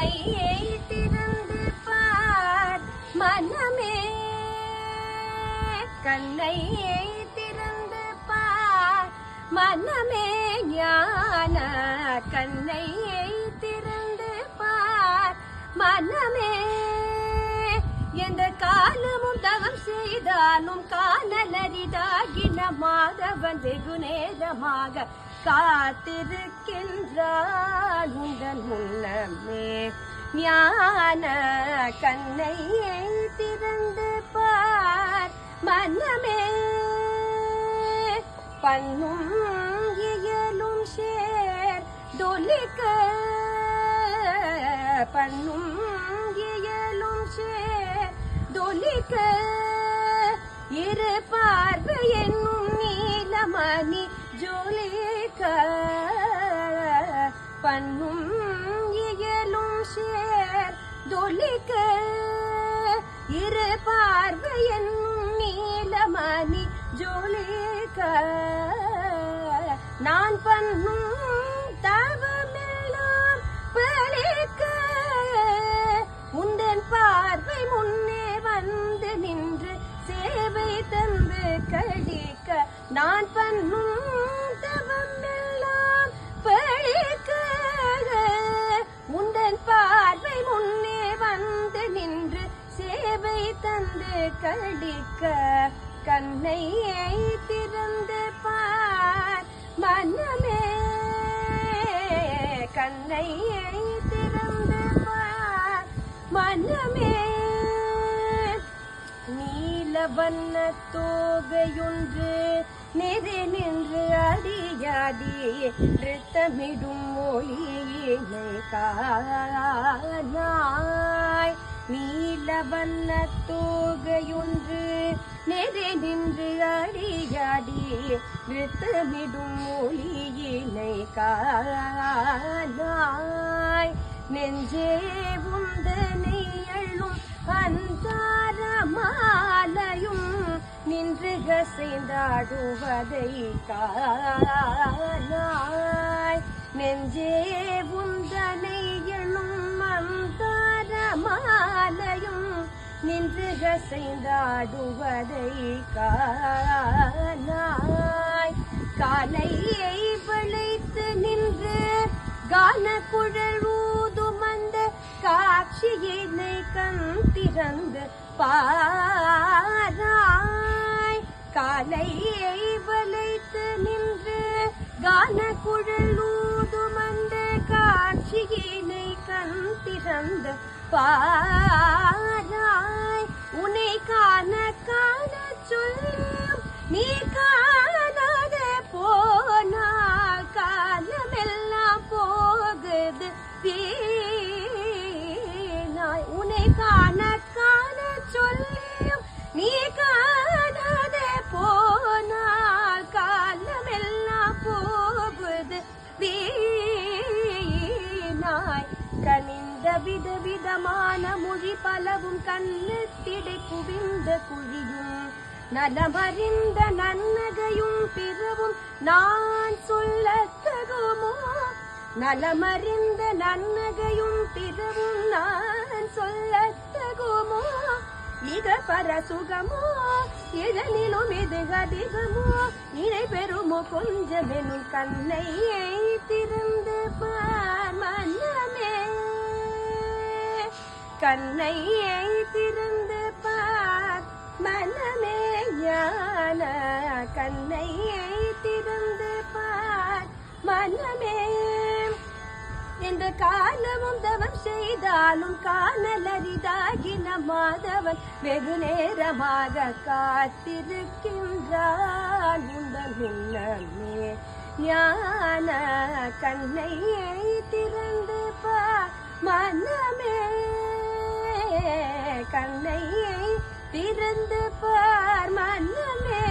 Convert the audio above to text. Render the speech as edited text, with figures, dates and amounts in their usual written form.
கண்ணையை திறந்து பார் மனமே, கண்ணையை திறந்து பார் மனமே, ஞான கண்ணையை திறந்து பார் மனமே. எந்த காலமும் தவம் செய்தாலும் காணலரிதாகின மாதவன் வெகு நேரமாக காத்திருக்கின்றான் உந்தன் முன்னமே. ஞான கண்ணையை திறந்து பார் மனமே, பண்ணும் இயலும் சேர் தொலிக்க, பண்ணும் இயலும் சேர் தொலிக்க, இரு பார்வை என்னும் நீலமணி ஜொலிக்க, பண்ணும் இயலும் சேர் தொலிக்க, இரு பார்வை என்னும் நீலமணி ஜொலிக்க. நான் பண்ணும் தவமெல்லாம் பலிக்க, உந்தன் பார்வை முன்னே வந்து நின்று சேவை தந்து கழிக்க. நான் பண்ணும் தவமெல்லாம் பலிக்க, உந்தன் பார்வை முன்னே வந்து நின்று சேவை தந்து கழிக்க. கண்ணையை திறந்து பார் மனமே, கண்ணையை திறந்து பார் மனமே. நீலவண்ண தோகையொன்று நெறி நின்று அடியாடி நிறுத்தமிடும் மொழியினை காணாய். நீலவண்ண தோகையொன்று நெறி நின்று அடியாடி நிறுத்தமிடும் மொழியினை காணாய். நெஞ்சே உந்தனை அள்ளும் அந்தாரமாலையும் நின்று கசைந்தாடுவதை காணாய். நெஞ்சே உந்தனை எழும் அந்தாரமாலையும் நின்று கசைந்தாடுவதை காணாய். காலையை வளைத்து நின்று கான குழல் ஊதும் அந்த காட்சியினை கண் திறந்து பாராய். காலையை வளைத்து நின்று கான குழல் ஊதும் அந்த காட்சியினை கண் திறந்து பாராய். உன்னை காண காண சொல்லியும் நீ காணாத போனால் காலமெல்லாம் போகுது வீணாய். உன்னை காண காண சொல்லியும் நீ காணாத போனால் காலமெல்லாம் போகுது வீணாய். கனிந்த விதவிதமான மொழி பலவும் கண்ணத்திடை குவிந்த குழியும் நலமறிந்த நன்னகையும் பிறவும் நான் சொல்லத்தகுமோ. நலமறிந்த நன்னகையும் பிறவும் நான் சொல்லத்தகுமோ. இக பரசுகமோ இதனிலும் இது அதிகமோ. இணை பெறுமோ கொஞ்சமெனும் கண்ணையை திறந்து பார் மனமே, கண்ணையை திறந்து பார் மனமே. ஞான கண்ணையை திறந்து பார் மனமே. எந்த காலமும் தவம் செய்தாலும் காணலரிதாகின மாதவன் வெகு நேரமாக காத்திருக்கின்றான் உந்தன் முன்னமே. ஞான கண்ணையை திறந்து பார் மனமே, கண்ணையை திறந்து பார் மனமே.